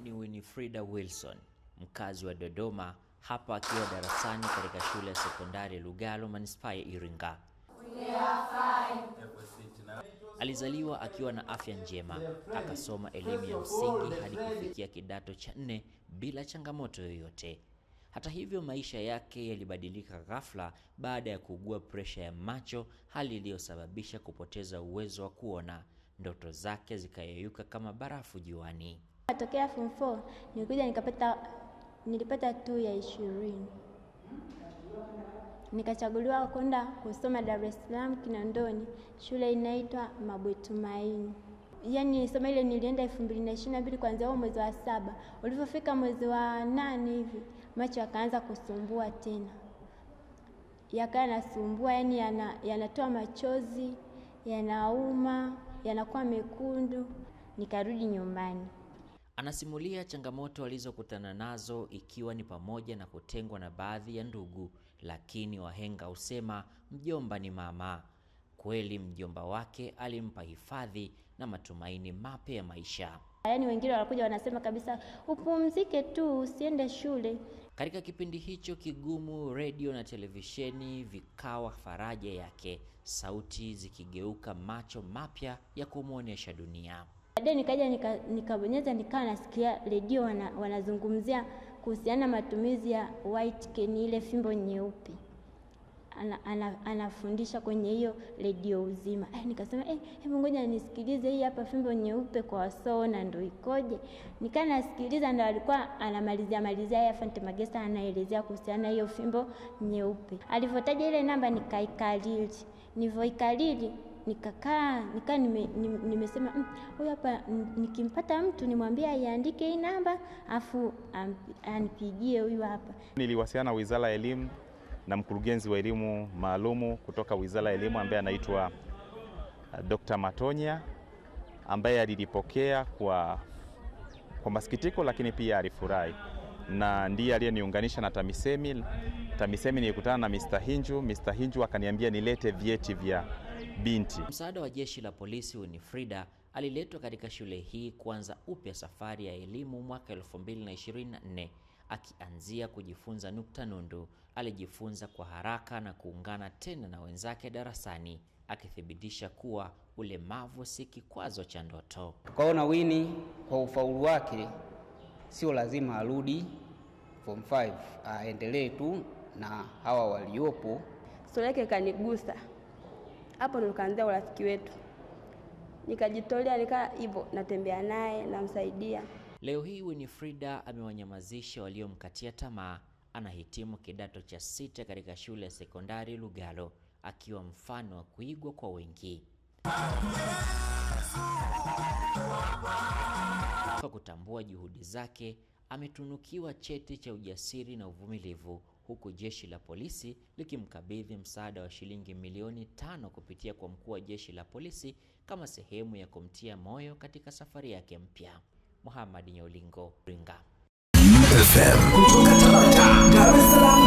Ni Winifrida Wilson, mkazi wa Dodoma, hapa akiwa darasani katika shule ya sekondari Lugalo, manispaa ya Iringa. Alizaliwa akiwa na afya njema, akasoma elimu ya msingi hadi kufikia kidato cha 4 bila changamoto yoyote. Hata hivyo, maisha yake yalibadilika ghafla baada ya kuugua presha ya macho, hali iliyosababisha kupoteza uwezo wa kuona. Ndoto zake zikayeyuka kama barafu juani. Tokea form 4 nilipata 2 ya 20. Nikachaguliwa kwenda kusoma Dar es Salaam Kinondoni, shule inaitwa Mabwetumaini. Yaani somo ile nilienda 2022 kuanzia mwezi wa 7. Ulipofika mwezi wa 8 hivi, macho yakaanza kusumbua tena. Yakawa yanasumbua, yani yanatoa machozi, yanauma, yanakuwa mekundu. Nikarudi nyumbani. Anasimulia changamoto alizokutana nazo, ikiwa ni pamoja na kutengwa na baadhi ya ndugu, lakini wahenga husema mjomba ni mama. Kweli mjomba wake alimpa hifadhi na matumaini mapya ya maisha. Yaani wengine wanakuja wanasema kabisa upumzike tu, usiende shule. Katika kipindi hicho kigumu, radio na televisheni vikawa faraja yake, sauti zikigeuka macho mapya ya kumuonesha dunia. Baadaye nikaja nikabonyeza, nikawa nasikia radio wanazungumzia kuhusiana matumizi ya white cane, ile fimbo nyeupe. Anafundisha kwenye hiyo radio uzima. Nikasema hebu ngoja nisikilize hii hapa fimbo nyeupe kwa wasoona ndio ikoje. Nikaa nasikiliza, ndio alikuwa anamalizia ya Fante Magesa anaelezea kuhusiana hiyo fimbo nyeupe. Alivotaja ile namba nikaikalili. Nilivyoikalili nimesema huyu hapa nikimpata mtu nimwambie aiandike hii namba afu anipigie huyu hapa. Niliwasiliana na Wizara ya Elimu na mkurugenzi wa elimu maalumu kutoka Wizara ya Elimu ambaye anaitwa Dr. Matonya, ambaye alilipokea kwa masikitiko, lakini pia alifurahi, na ndiye aliyeniunganisha na TAMISEMI. TAMISEMI nilikutana na Mr. Hinju. Mr. Hinju akaniambia nilete vyeti vya binti. Msaada wa jeshi la polisi, Winifrida aliletwa katika shule hii kuanza upya safari ya elimu mwaka 2024. Akianzia kujifunza nukta nundu, alijifunza kwa haraka na kuungana tena na wenzake darasani, akithibitisha kuwa ulemavu si kikwazo cha ndoto. Tukaona Winnie kwa ufaulu wake sio lazima arudi form 5, aendelee tu na hawa waliopo. Sura yake kanigusa. Hapo ndo kaanza urafiki wetu. Nikajitolea, nika hivyo natembea naye, namsaidia. Leo hii Winifrida amewanyamazisha waliomkatia tamaa. Anahitimu kidato cha 6 katika shule ya sekondari Lugalo, akiwa mfano wa kuigwa kwa wengi. Kwa kutambua juhudi zake, ametunukiwa cheti cha ujasiri na uvumilivu, huku jeshi la polisi likimkabidhi msaada wa shilingi milioni 5 kupitia kwa mkuu wa jeshi la polisi kama sehemu ya kumtia moyo katika safari yake mpya. Muhammad Nyolingo, Iringa. FM, Dar es Salaam.